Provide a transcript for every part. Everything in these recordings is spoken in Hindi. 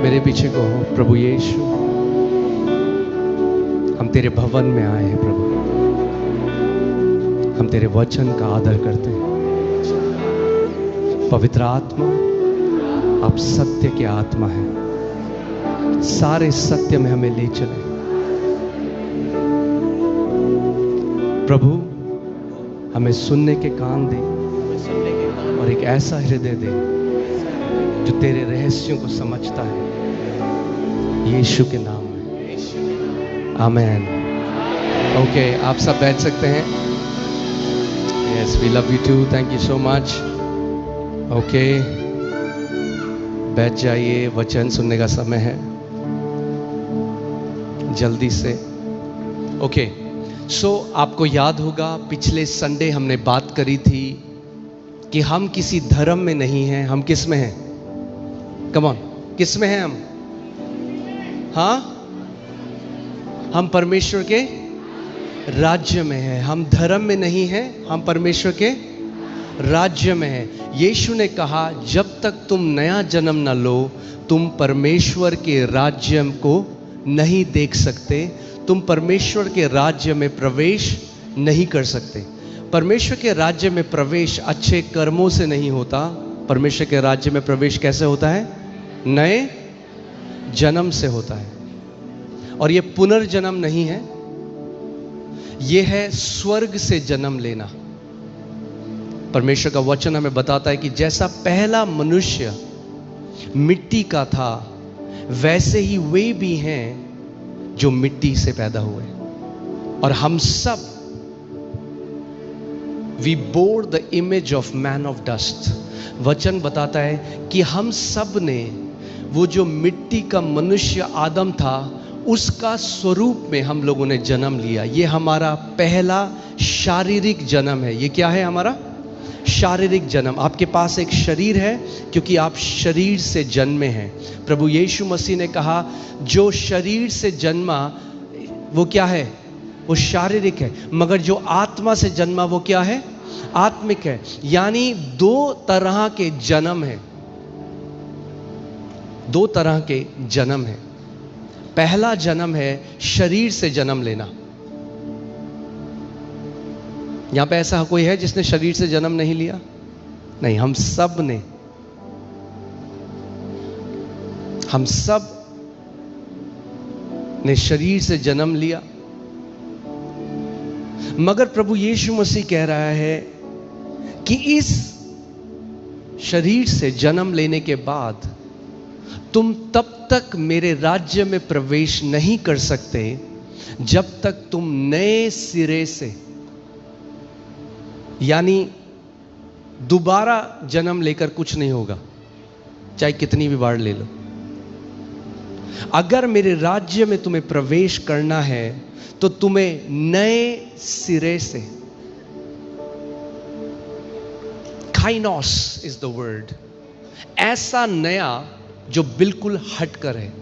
मेरे पीछे को हो। प्रभु यीशु, हम तेरे भवन में आए हैं प्रभु, हम तेरे वचन का आदर करते हैं। पवित्र आत्मा, आप सत्य के आत्मा है, सारे सत्य में हमें ले चले प्रभु। हमें सुनने के कान दे और एक ऐसा हृदय दे जो तेरे रहस्यों को समझता है, यीशु के नाम में, आमेन। ओके, आप सब बैठ सकते हैं। Yes, we love you too, thank you so much. Okay, बैठ जाइए, वचन सुनने का समय है, जल्दी से। ओके, सो आपको याद होगा पिछले संडे हमने बात करी थी कि हम किसी धर्म में नहीं हैं, हम किस में हैं? कम ऑन, किस में हैं हम? हाँ, हम परमेश्वर के राज्य में हैं। हम धर्म में नहीं हैं, हम परमेश्वर के राज्य में हैं। यीशु ने कहा जब तक तुम नया जन्म न लो तुम परमेश्वर के राज्य को नहीं देख सकते, तुम परमेश्वर के राज्य में प्रवेश नहीं कर सकते। परमेश्वर के राज्य में प्रवेश अच्छे कर्मों से नहीं होता। परमेश्वर के राज्य में प्रवेश कैसे होता है? नए जन्म से होता है। और यह पुनर्जन्म नहीं है, यह है स्वर्ग से जन्म लेना। परमेश्वर का वचन हमें बताता है कि जैसा पहला मनुष्य मिट्टी का था, वैसे ही वे भी हैं जो मिट्टी से पैदा हुए। और हम सब We bore the image of man of dust। वचन बताता है कि हम सब ने वो जो मिट्टी का मनुष्य आदम था, उसका स्वरूप में हम लोगों ने जन्म लिया। ये हमारा पहला शारीरिक जन्म है। ये क्या है? हमारा शारीरिक जन्म। आपके पास एक शरीर है क्योंकि आप शरीर से जन्मे हैं। प्रभु यीशु मसीह ने कहा जो शरीर से जन्मा वो क्या है? वो शारीरिक है, मगर जो आत्मा से जन्मा वो क्या है? आत्मिक है। यानी दो तरह के जन्म है, दो तरह के जन्म है। पहला जन्म है शरीर से जन्म लेना। यहां पे ऐसा कोई है जिसने शरीर से जन्म नहीं लिया? नहीं, हम सब ने शरीर से जन्म लिया। मगर प्रभु यीशु मसीह कह रहा है कि इस शरीर से जन्म लेने के बाद तुम तब तक मेरे राज्य में प्रवेश नहीं कर सकते जब तक तुम नए सिरे से, यानी दोबारा जन्म लेकर कुछ नहीं होगा, चाहे कितनी भी बार ले लो। अगर मेरे राज्य में तुम्हें प्रवेश करना है तो तुम्हें नए सिरे से, काइनोस इज द वर्ड, ऐसा नया जो बिल्कुल हटकर है,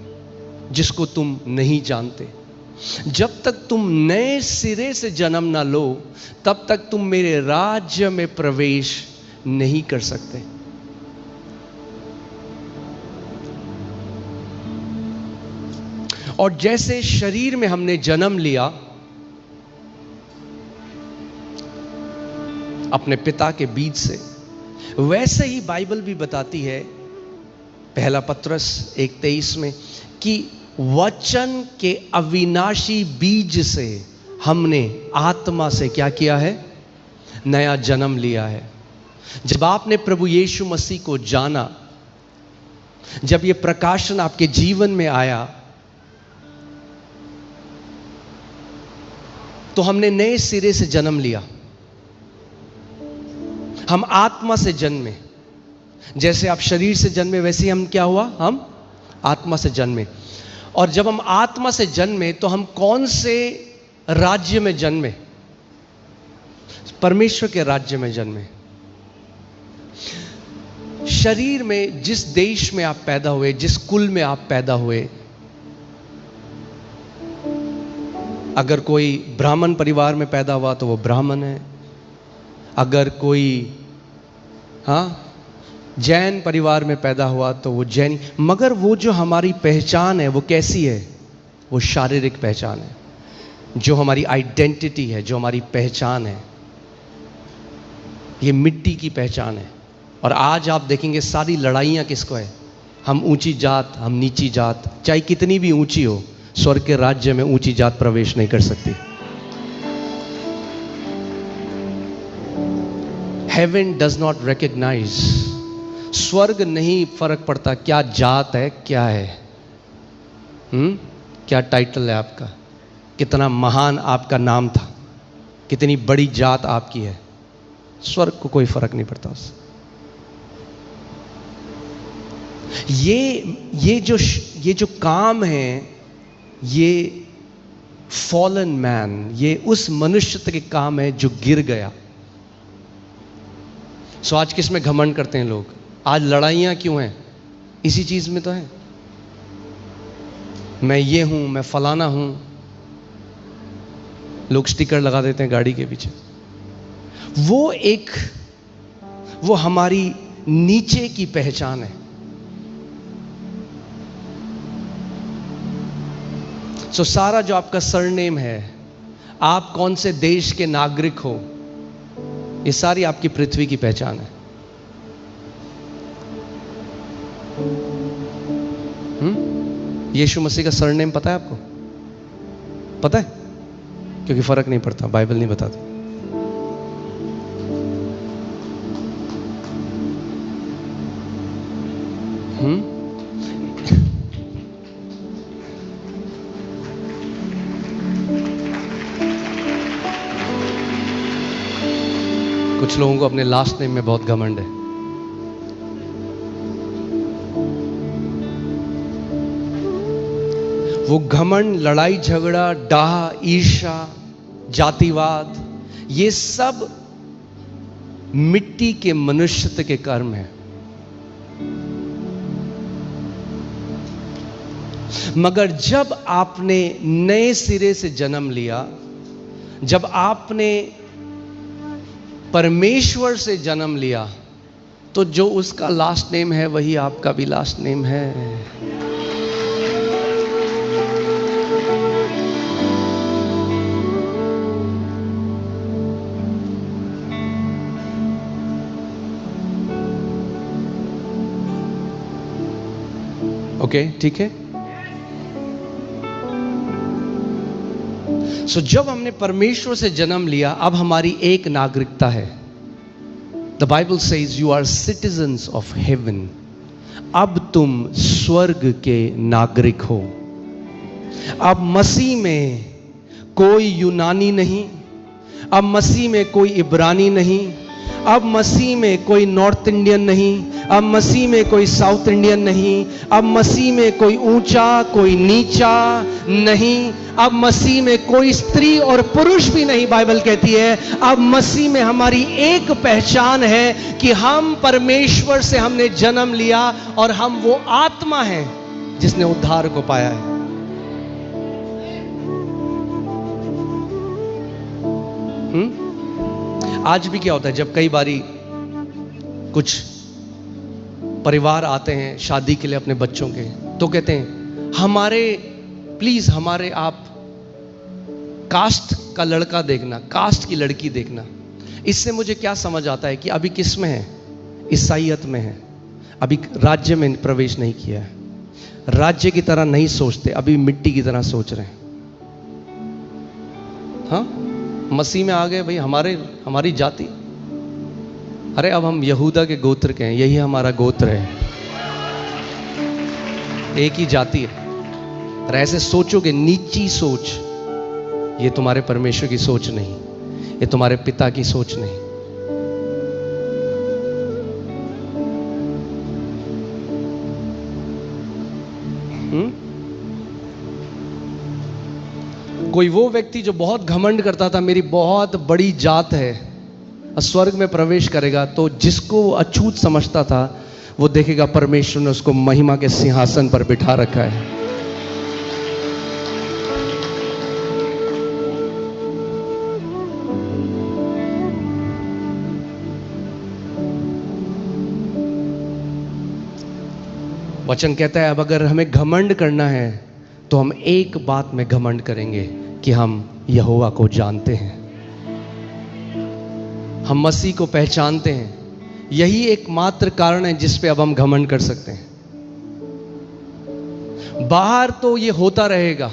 जिसको तुम नहीं जानते। जब तक तुम नए सिरे से जन्म ना लो तब तक तुम मेरे राज्य में प्रवेश नहीं कर सकते। और जैसे शरीर में हमने जन्म लिया अपने पिता के बीज से, वैसे ही बाइबल भी बताती है, पहला पत्रस 1:23 में, कि वचन के अविनाशी बीज से हमने आत्मा से क्या किया है? नया जन्म लिया है। जब आपने प्रभु यीशु मसीह को जाना, जब यह प्रकाशन आपके जीवन में आया, तो हमने नए सिरे से जन्म लिया। हम आत्मा से जन्मे। जैसे आप शरीर से जन्मे वैसे ही हम क्या हुआ? हम आत्मा से जन्मे। और जब हम आत्मा से जन्मे तो हम कौन से राज्य में जन्मे? परमेश्वर के राज्य में जन्मे। शरीर में जिस देश में आप पैदा हुए, जिस कुल में आप पैदा हुए, अगर कोई ब्राह्मण परिवार में पैदा हुआ तो वो ब्राह्मण है। अगर कोई जैन परिवार में पैदा हुआ तो वो जैन, मगर वो जो हमारी पहचान है वो कैसी है? वो शारीरिक पहचान है। जो हमारी आइडेंटिटी है, जो हमारी पहचान है, ये मिट्टी की पहचान है। और आज आप देखेंगे सारी लड़ाइयां किसको है? हम ऊंची जात, हम नीची जात, चाहे कितनी भी ऊंची हो, स्वर्ग के राज्य में ऊंची जात प्रवेश नहीं कर सकती। हेवन डज नॉट रिकॉग्नाइज, स्वर्ग नहीं फर्क पड़ता क्या जात है, क्या है, क्या टाइटल है आपका, कितना महान आपका नाम था, कितनी बड़ी जात आपकी है, स्वर्ग को कोई फर्क नहीं पड़ता उससे। ये जो काम है, ये फॉलन मैन, ये उस मनुष्य के काम है जो गिर गया। सो आज किस में घमंड करते हैं लोग? आज लड़ाइयां क्यों हैं? इसी चीज में तो है। मैं ये हूं, मैं फलाना हूं। लोग स्टिकर लगा देते हैं गाड़ी के पीछे। वो हमारी नीचे की पहचान है। सो सारा जो आपका सरनेम है, आप कौन से देश के नागरिक हो, ये सारी आपकी पृथ्वी की पहचान है। यीशु मसीह का सरनेम पता है आपको? पता है? क्योंकि फर्क नहीं पड़ता, बाइबल नहीं बताती। कुछ लोगों को अपने लास्ट नेम में बहुत घमंड है। वो घमंड, लड़ाई झगड़ा, डाह, ईर्ष्या, जातिवाद, ये सब मिट्टी के मनुष्यत्व के कर्म है। मगर जब आपने नए सिरे से जन्म लिया, जब आपने परमेश्वर से जन्म लिया, तो जो उसका लास्ट नेम है वही आपका भी लास्ट नेम है। ओके, ठीक है। सो जब हमने परमेश्वर से जन्म लिया, अब हमारी एक नागरिकता है। The Bible says you are citizens of heaven. अब तुम स्वर्ग के नागरिक हो। अब मसीह में कोई यूनानी नहीं, अब मसीह में कोई इब्रानी नहीं, अब मसीह में कोई नॉर्थ इंडियन नहीं, अब मसीह में कोई साउथ इंडियन नहीं, अब मसीह में कोई ऊंचा कोई नीचा नहीं, अब मसीह में कोई स्त्री और पुरुष भी नहीं। बाइबल कहती है अब मसीह में हमारी एक पहचान है कि हम परमेश्वर से हमने जन्म लिया और हम वो आत्मा हैं जिसने उद्धार को पाया है। आज भी क्या होता है, जब कई बारी कुछ परिवार आते हैं शादी के लिए अपने बच्चों के, तो कहते हैं हमारे प्लीज हमारे आप कास्ट का लड़का देखना, कास्ट की लड़की देखना। इससे मुझे क्या समझ आता है कि अभी किस में है? ईसाईयत में है। अभी राज्य में प्रवेश नहीं किया है, राज्य की तरह नहीं सोचते, अभी मिट्टी की तरह सोच रहे हैं। हाँ, मसीह में आ गए भाई, हमारी जाति, अरे अब हम यहूदा के गोत्र के हैं, यही हमारा गोत्र है, एक ही जाति है। और ऐसे सोचोगे, नीची सोच, ये तुम्हारे परमेश्वर की सोच नहीं, ये तुम्हारे पिता की सोच नहीं। कोई वो व्यक्ति जो बहुत घमंड करता था मेरी बहुत बड़ी जात है, स्वर्ग में प्रवेश करेगा, तो जिसको वो अछूत समझता था वो देखेगा परमेश्वर ने उसको महिमा के सिंहासन पर बिठा रखा है। वचन कहता है अब अगर हमें घमंड करना है तो हम एक बात में घमंड करेंगे कि हम यहोवा को जानते हैं, हम मसीह को पहचानते हैं। यही एकमात्र कारण है जिस पे अब हम घमंड कर सकते हैं। बाहर तो ये होता रहेगा,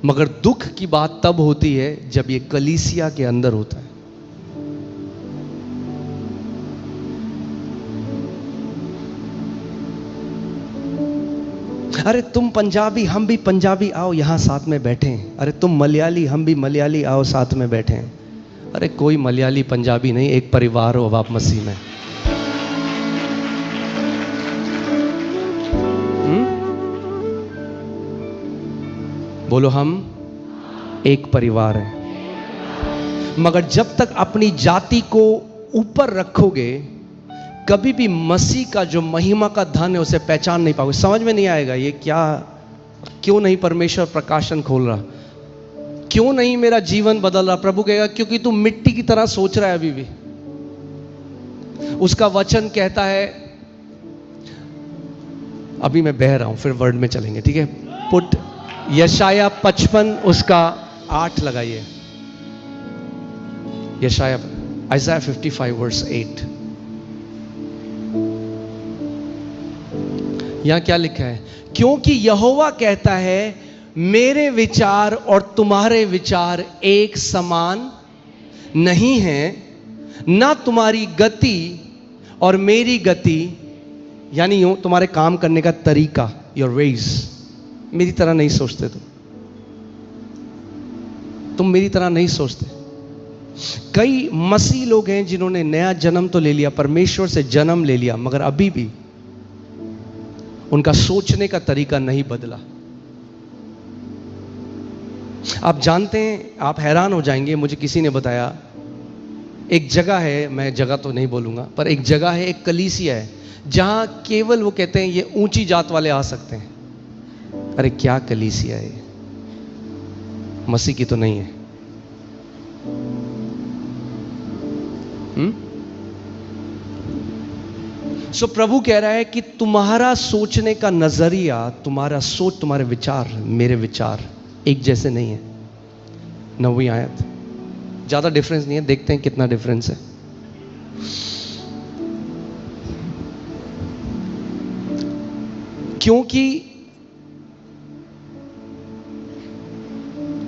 मगर दुख की बात तब होती है जब ये कलीसिया के अंदर होता है। अरे तुम पंजाबी, हम भी पंजाबी, आओ यहां साथ में बैठे हैं। अरे तुम मलयाली, हम भी मलयाली, आओ साथ में बैठे हैं। अरे कोई मलयाली पंजाबी नहीं, एक परिवार हो अब आप मसीह में। बोलो, हम एक परिवार हैं। मगर जब तक अपनी जाति को ऊपर रखोगे, कभी भी मसीह का जो महिमा का धन है उसे पहचान नहीं पाओगे। समझ में नहीं आएगा ये क्या, क्यों नहीं परमेश्वर प्रकाशन खोल रहा, क्यों नहीं मेरा जीवन बदल रहा। प्रभु कहेगा क्योंकि तू मिट्टी की तरह सोच रहा है अभी भी। उसका वचन कहता है, अभी मैं बह रहा हूं, फिर वर्ड में चलेंगे, ठीक है। पुट यशाया 55 उसका 8 लगाइए। यशाया आइज़ाया 55 वर्स 8। यहां क्या लिखा है? क्योंकि यहोवा कहता है मेरे विचार और तुम्हारे विचार एक समान नहीं हैं, ना तुम्हारी गति और मेरी गति, यानी यूं तुम्हारे काम करने का तरीका, योर वेज, मेरी तरह नहीं सोचते। तुम मेरी तरह नहीं सोचते। कई मसीह लोग हैं जिन्होंने नया जन्म तो ले लिया, परमेश्वर से जन्म ले लिया, मगर अभी भी उनका सोचने का तरीका नहीं बदला। आप जानते हैं, आप हैरान हो जाएंगे, मुझे किसी ने बताया एक जगह है, मैं जगह तो नहीं बोलूंगा, पर एक जगह है, एक कलीसिया है जहां केवल वो कहते हैं ये ऊंची जात वाले आ सकते हैं। अरे क्या कलीसिया है, मसीह की तो नहीं है। सो प्रभु कह रहा है कि तुम्हारा सोचने का नजरिया, तुम्हारा सोच, तुम्हारे विचार, मेरे विचार एक जैसे नहीं है। 9वीं आयत, ज्यादा डिफरेंस नहीं है, देखते हैं कितना डिफरेंस है। क्योंकि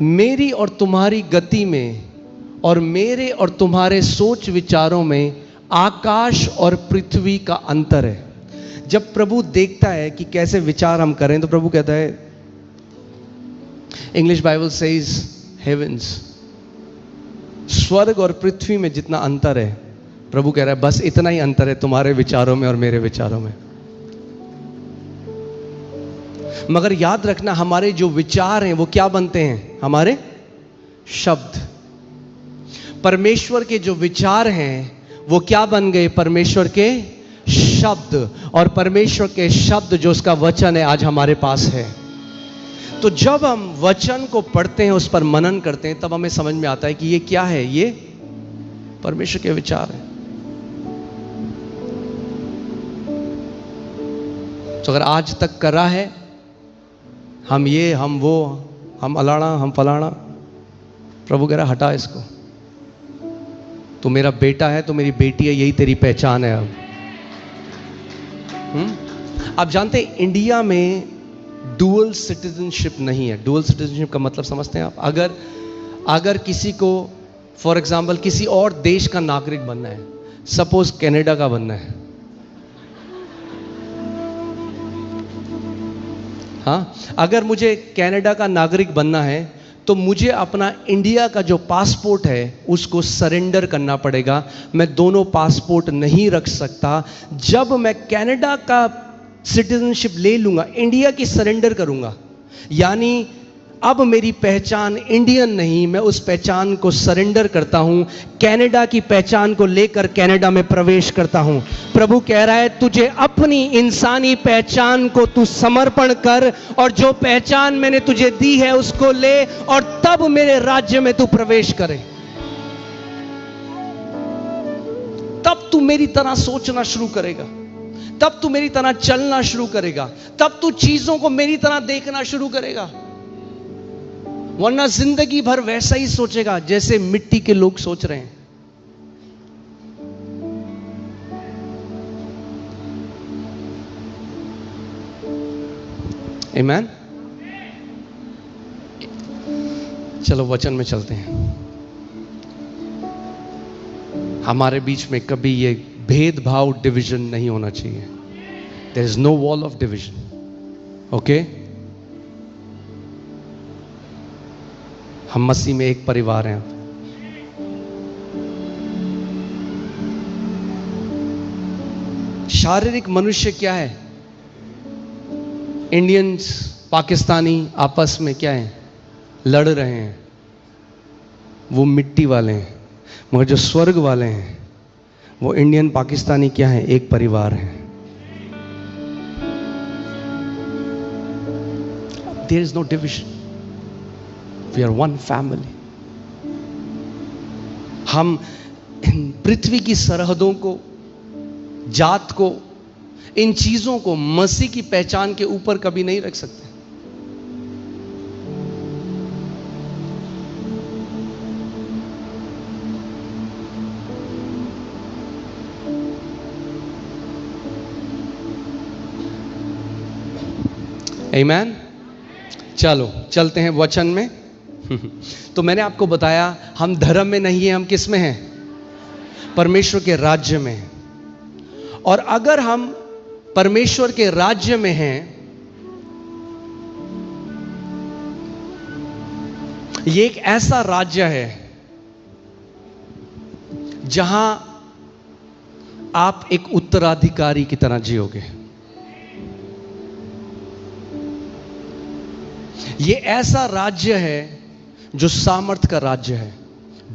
मेरी और तुम्हारी गति में और मेरे और तुम्हारे सोच विचारों में आकाश और पृथ्वी का अंतर है। जब प्रभु देखता है कि कैसे विचार हम करें, तो प्रभु कहता है, इंग्लिश बाइबल सेज हेवेंस, स्वर्ग और पृथ्वी में जितना अंतर है, प्रभु कह रहा है बस इतना ही अंतर है तुम्हारे विचारों में और मेरे विचारों में। मगर याद रखना, हमारे जो विचार हैं वो क्या बनते हैं? हमारे शब्द। परमेश्वर के जो विचार हैं वो क्या बन गए? परमेश्वर के शब्द। और परमेश्वर के शब्द जो उसका वचन है आज हमारे पास है। तो जब हम वचन को पढ़ते हैं, उस पर मनन करते हैं, तब हमें समझ में आता है कि ये क्या है, ये परमेश्वर के विचार है। तो अगर आज तक करा है हम ये, हम वो, हम अलाड़ा, हम फलाना, प्रभु कह रहा हटा इसको। तू मेरा बेटा है, तू मेरी बेटी है, यही तेरी पहचान है। अब आप जानते हैं इंडिया में डुअल सिटीजनशिप नहीं है। डुअल सिटीजनशिप का मतलब समझते हैं आप? अगर किसी को फॉर एग्जांपल किसी और देश का नागरिक बनना है, सपोज कनाडा का बनना है, हाँ, अगर मुझे कनाडा का नागरिक बनना है तो मुझे अपना इंडिया का जो पासपोर्ट है उसको सरेंडर करना पड़ेगा। मैं दोनों पासपोर्ट नहीं रख सकता। जब मैं कनाडा का सिटीजनशिप ले लूंगा, इंडिया की सरेंडर करूंगा, यानी अब मेरी पहचान इंडियन नहीं, मैं उस पहचान को सरेंडर करता हूं, कनाडा की पहचान को लेकर कनाडा में प्रवेश करता हूं। प्रभु कह रहा है तुझे अपनी इंसानी पहचान को तू समर्पण कर, और जो पहचान मैंने तुझे दी है उसको ले, और तब मेरे राज्य में तू प्रवेश करे। तब तू मेरी तरह सोचना शुरू करेगा। तब तू मेरी तरह चलना शुरू करेगा, तब तू चीजों को मेरी तरह देखना शुरू करेगा। वरना जिंदगी भर वैसा ही सोचेगा जैसे मिट्टी के लोग सोच रहे हैं। आमीन। चलो वचन में चलते हैं। हमारे बीच में कभी ये भेदभाव, डिवीजन नहीं होना चाहिए। There is no wall of division. Okay, हम मसीह में एक परिवार हैं। शारीरिक मनुष्य क्या है? इंडियंस, पाकिस्तानी आपस में क्या है? लड़ रहे हैं, वो मिट्टी वाले हैं। मगर जो स्वर्ग वाले हैं, वो इंडियन पाकिस्तानी क्या है? एक परिवार है। There is no division, we are one family. हम पृथ्वी की सरहदों को, जात को, इन चीजों को मसीह की पहचान के ऊपर कभी नहीं रख सकते। आमीन। चलो चलते हैं वचन में। तो मैंने आपको बताया हम धर्म में नहीं है, हम किस में हैं? परमेश्वर के राज्य में हैं। और अगर हम परमेश्वर के राज्य में हैं, ये एक ऐसा राज्य है जहां आप एक उत्तराधिकारी की तरह जियोगे। ये ऐसा राज्य है जो सामर्थ का राज्य है,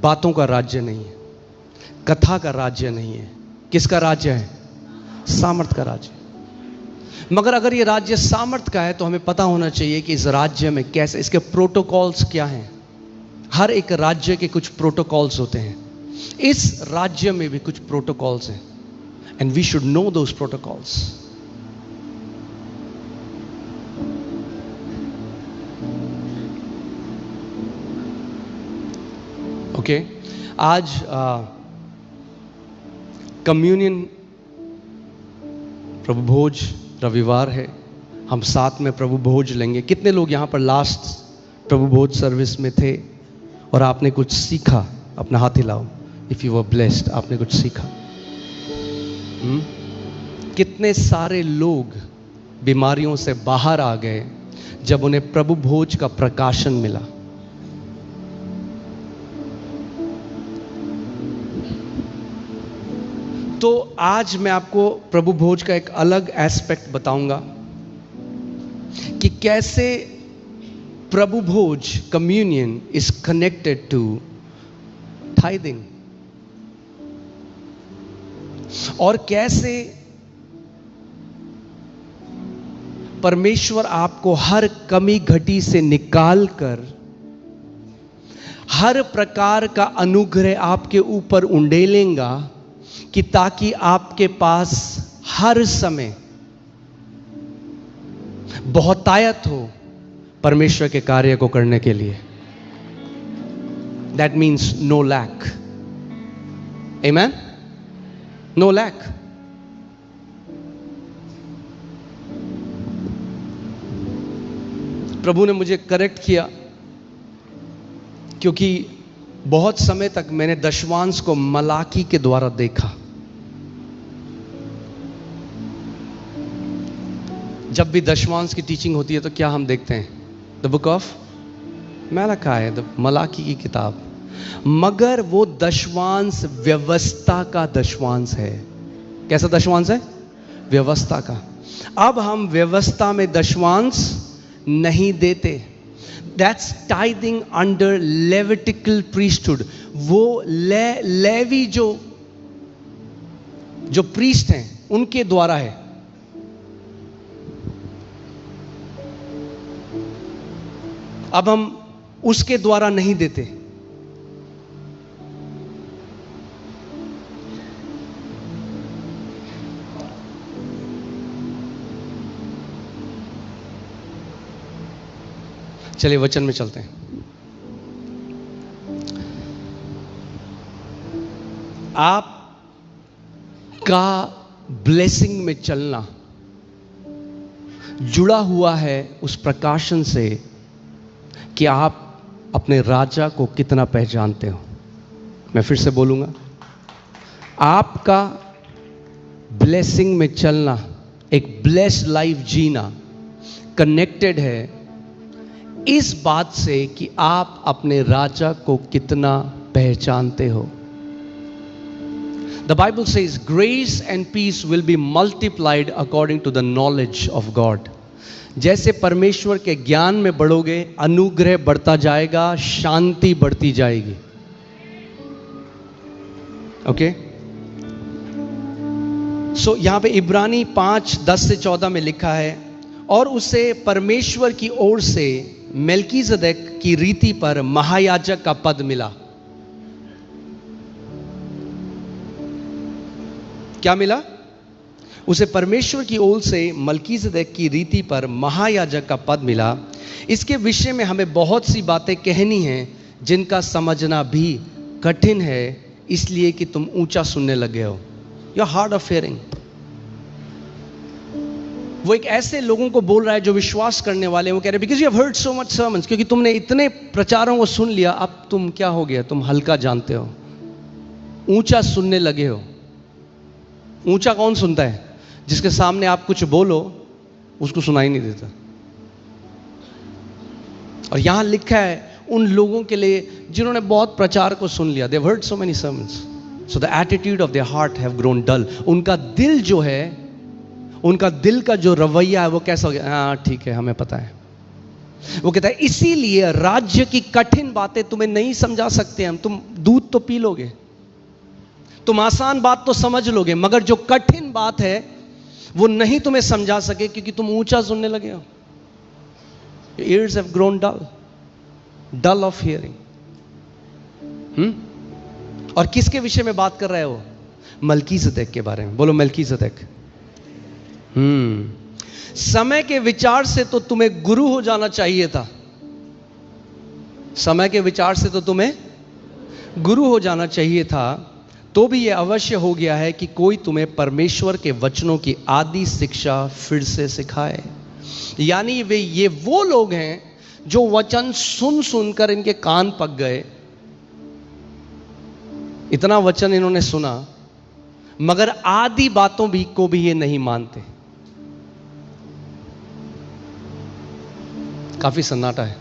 बातों का राज्य नहीं है, कथा का राज्य नहीं है। किसका राज्य है? सामर्थ का राज्य। मगर अगर ये राज्य सामर्थ का है तो हमें पता होना चाहिए कि इस राज्य में कैसे, इसके प्रोटोकॉल्स क्या हैं। हर एक राज्य के कुछ प्रोटोकॉल्स होते हैं। इस राज्य में भी कुछ प्रोटोकॉल्स हैं, and we should know those protocols. Okay, आज कम्युनियन, प्रभु भोज रविवार है। हम साथ में प्रभु भोज लेंगे। कितने लोग यहाँ पर लास्ट प्रभु भोज सर्विस में थे और आपने कुछ सीखा? अपना हाथ हिलाओ। इफ यू वर ब्लेस्ड, आपने कुछ सीखा। कितने सारे लोग बीमारियों से बाहर आ गए जब उन्हें प्रभु भोज का प्रकाशन मिला। तो आज मैं आपको प्रभु भोज का एक अलग एस्पेक्ट बताऊंगा कि कैसे प्रभु भोज, कम्युनियन, इज कनेक्टेड टू टाइदिंग, और कैसे परमेश्वर आपको हर कमी घटी से निकालकर हर प्रकार का अनुग्रह आपके ऊपर उंडेलेगा, कि ताकि आपके पास हर समय बहुतायत हो परमेश्वर के कार्य को करने के लिए। That means no lack. आमीन। No lack. प्रभु ने मुझे करेक्ट किया, क्योंकि बहुत समय तक मैंने दशवांश को मलाकी के द्वारा देखा। जब भी दशवांश की टीचिंग होती है तो क्या हम देखते हैं? The book of Malachi, the Malachi की किताब। मगर वो दशवांश व्यवस्था का दशवांश है। कैसा दशवांश है? व्यवस्था का। अब हम व्यवस्था में दशवांश नहीं देते। That's tithing under levitical priesthood. वो लेवी जो प्रीस्ट हैं उनके द्वारा है। अब हम उसके द्वारा नहीं देते। चलिए वचन में चलते हैं। आप का ब्लेसिंग में चलना जुड़ा हुआ है उस प्रकाशन से कि आप अपने राजा को कितना पहचानते हो। मैं फिर से बोलूंगा, आपका ब्लेसिंग में चलना, एक ब्लेस्ड लाइफ जीना कनेक्टेड है इस बात से कि आप अपने राजा को कितना पहचानते हो। The Bible says grace and peace will be multiplied according to the knowledge of God. जैसे परमेश्वर के ज्ञान में बढ़ोगे, अनुग्रह बढ़ता जाएगा, शांति बढ़ती जाएगी। ओके? सो यहां पे इब्रानी 5:10 से 14 में लिखा है, और उसे परमेश्वर की ओर से मेल्कीजेदेक की रीति पर महायाजक का पद मिला। क्या मिला? उसे परमेश्वर की ओर से मल्कीजेदेक की रीति पर महायाजक का पद मिला। इसके विषय में हमें बहुत सी बातें कहनी हैं जिनका समझना भी कठिन है, इसलिए कि तुम ऊंचा सुनने लगे हो। You are hard of hearing. वो एक ऐसे लोगों को बोल रहा है जो विश्वास करने वाले हैं। वो कह रहे हैं because you have heard so much sermons, क्योंकि तुमने इतने प्रचारों को सुन लिया, अब तुम क्या हो गया, तुम हल्का जानते हो, ऊंचा सुनने लगे हो। ऊंचा कौन सुनता है? जिसके सामने आप कुछ बोलो उसको सुनाई नहीं देता। और यहां लिखा है उन लोगों के लिए जिन्होंने बहुत प्रचार को सुन लिया। They have heard so many sermons, so the attitude of their heart have grown dull. उनका दिल जो है, उनका दिल का जो रवैया है वो कैसा हो गया? हाँ ठीक है, हमें पता है। वो कहता है इसीलिए राज्य की कठिन बातें तुम्हें नहीं समझा सकते हम। तुम दूध तो पी लोगे, तुम आसान बात तो समझ लोगे, मगर जो कठिन बात है वो नहीं तुम्हें समझा सके, क्योंकि तुम ऊंचा सुनने लगे हो। Your ears have grown dull of hearing. और किसके विषय में बात कर रहा है वो? मल्कीजेदेक के बारे में। बोलो मल्कीजेदेक। समय के विचार से तो तुम्हें गुरु हो जाना चाहिए था। समय के विचार से तो तुम्हें गुरु हो जाना चाहिए था, तो भी यह अवश्य हो गया है कि कोई तुम्हें परमेश्वर के वचनों की आदि शिक्षा फिर से सिखाए। यानी ये वो लोग हैं जो वचन सुन सुनकर इनके कान पक गए। इतना वचन इन्होंने सुना, मगर आदि बातों को भी ये नहीं मानते। काफी सन्नाटा है।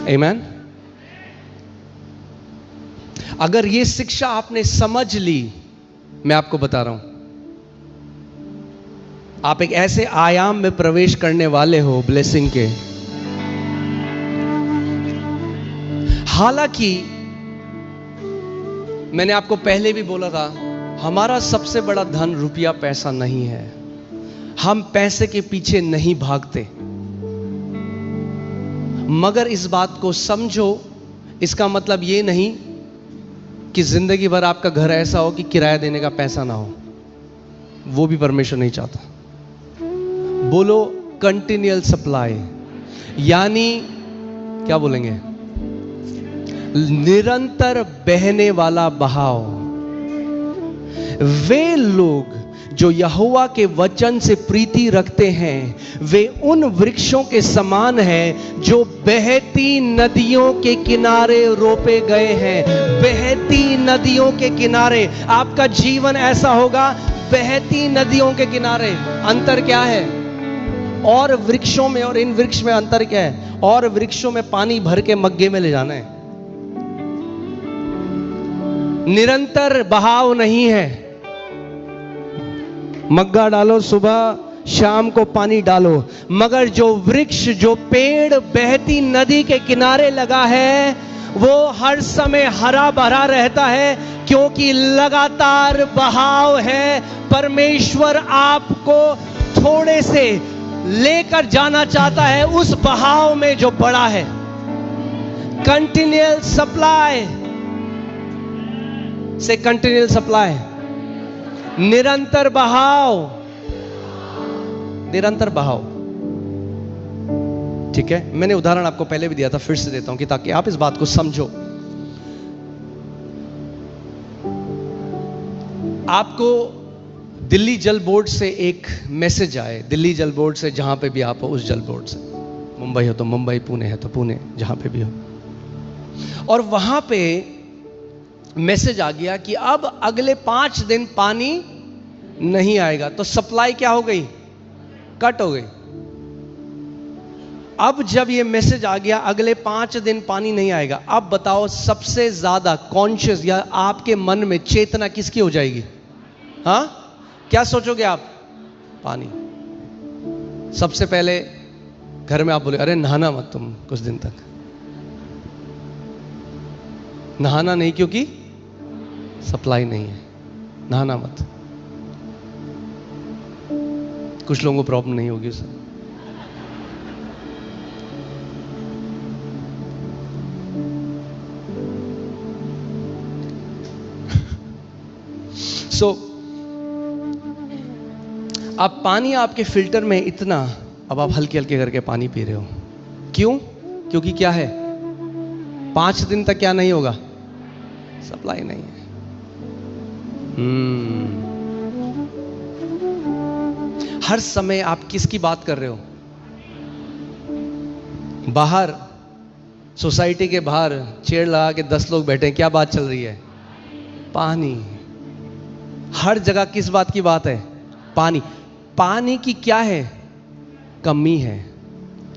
आमीन। अगर ये शिक्षा आपने समझ ली, मैं आपको बता रहा हूं, आप एक ऐसे आयाम में प्रवेश करने वाले हो ब्लेसिंग के। हालांकि मैंने आपको पहले भी बोला था, हमारा सबसे बड़ा धन रुपया पैसा नहीं है। हम पैसे के पीछे नहीं भागते, मगर इस बात को समझो, इसका मतलब ये नहीं कि जिंदगी भर आपका घर ऐसा हो कि किराया देने का पैसा ना हो। वो भी परमेश्वर नहीं चाहता। बोलो कंटिन्यूअल सप्लाई, यानी क्या बोलेंगे? निरंतर बहने वाला बहाव। वे लोग जो यहोवा के वचन से प्रीति रखते हैं, वे उन वृक्षों के समान हैं जो बहती नदियों के किनारे रोपे गए हैं। बहती नदियों के किनारे आपका जीवन ऐसा होगा, बहती नदियों के किनारे। अंतर क्या है? और वृक्षों में और इन वृक्ष में अंतर क्या है? और वृक्षों में पानी भर के मग्गे में ले जाना है, निरंतर बहाव नहीं है। मग्गा डालो, सुबह शाम को पानी डालो। मगर जो वृक्ष, जो पेड़ बहती नदी के किनारे लगा है, वो हर समय हरा भरा रहता है, क्योंकि लगातार बहाव है। परमेश्वर आपको थोड़े से लेकर जाना चाहता है उस बहाव में जो बड़ा है। कंटिन्यूअल सप्लाई, से कंटिन्यूअल सप्लाई, निरंतर बहाव, निरंतर बहाव। ठीक है, मैंने उदाहरण आपको पहले भी दिया था, फिर से देता हूं कि ताकि आप इस बात को समझो। आपको दिल्ली जल बोर्ड से एक मैसेज आए, दिल्ली जल बोर्ड से, जहां पे भी आप हो उस जल बोर्ड से, मुंबई हो तो मुंबई, पुणे है तो पुणे, जहां पे भी हो, और वहां पे मैसेज आ गया कि अब अगले 5 दिन पानी नहीं आएगा। तो सप्लाई क्या हो गई? कट हो गई। अब जब ये मैसेज आ गया अगले 5 दिन पानी नहीं आएगा, अब बताओ सबसे ज्यादा कॉन्शियस या आपके मन में चेतना किसकी हो जाएगी? हाँ, क्या सोचोगे आप? पानी। सबसे पहले घर में आप बोले अरे नहाना मत तुम कुछ दिन तक, नहाना नहीं क्योंकि सप्लाई नहीं है, नहाना मत। कुछ लोगों को प्रॉब्लम नहीं होगी उससे। अब पानी आपके फिल्टर में इतना, अब आप हल्के हल्के करके पानी पी रहे हो, क्यों? क्योंकि क्या है, 5 दिन तक क्या नहीं होगा? सप्लाई नहीं है। हर समय आप किसकी बात कर रहे हो? बाहर सोसाइटी के बाहर चेयर लगा के 10 लोग बैठे हैं, क्या बात चल रही है? पानी। हर जगह किस बात की बात है? पानी। पानी की क्या है? कमी है।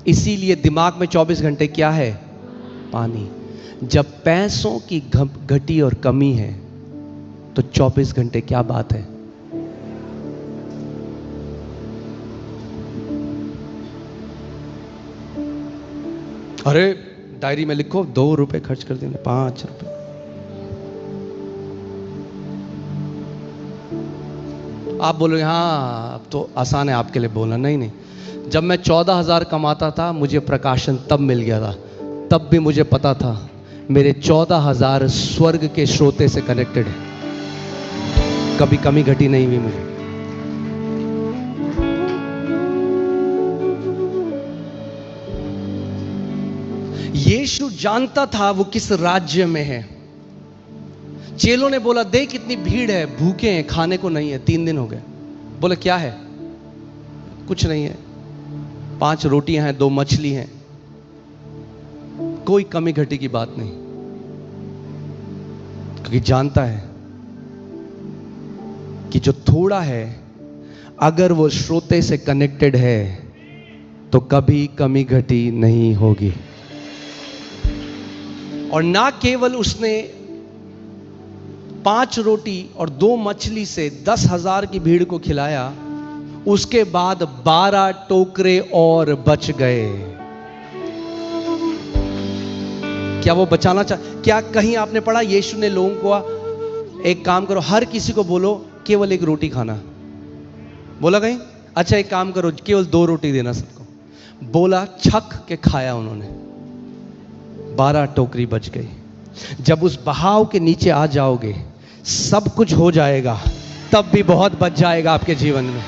इसीलिए दिमाग में 24 घंटे क्या है? पानी। जब पैसों की घटी और कमी है तो 24 घंटे क्या बात है? अरे डायरी में लिखो 2 रुपए खर्च कर देंगे, 5 रुपए। आप बोलोगे हाँ अब तो आसान है आपके लिए बोलना। नहीं नहीं, जब मैं 14,000 कमाता था मुझे प्रकाशन तब मिल गया था, तब भी मुझे पता था मेरे 14,000 स्वर्ग के श्रोते से कनेक्टेड है, कभी कमी घटी नहीं हुई मुझे। यीशु जानता था वो किस राज्य में है। चेलों ने बोला देख कितनी भीड़ है, भूखे हैं, खाने को नहीं है, 3 दिन हो गए। बोले क्या है? कुछ नहीं है, 5 रोटियां हैं, 2 मछली हैं, कोई कमी घटी की बात नहीं। क्योंकि जानता है कि जो थोड़ा है अगर वो श्रोते से कनेक्टेड है तो कभी कमी घटी नहीं होगी। और ना केवल उसने 5 रोटी और 2 मछली से 10,000 की भीड़ को खिलाया, उसके बाद 12 टोकरे और बच गए। क्या वो बचाना क्या कहीं आपने पढ़ा यीशु ने लोगों को एक काम करो, हर किसी को बोलो केवल 1 रोटी खाना? बोला कहीं? अच्छा एक काम करो केवल 2 रोटी देना सबको। बोला, छक के खाया उन्होंने, 12 टोकरी बच गई। जब उस बहाव के नीचे आ जाओगे सब कुछ हो जाएगा, तब भी बहुत बच जाएगा आपके जीवन में।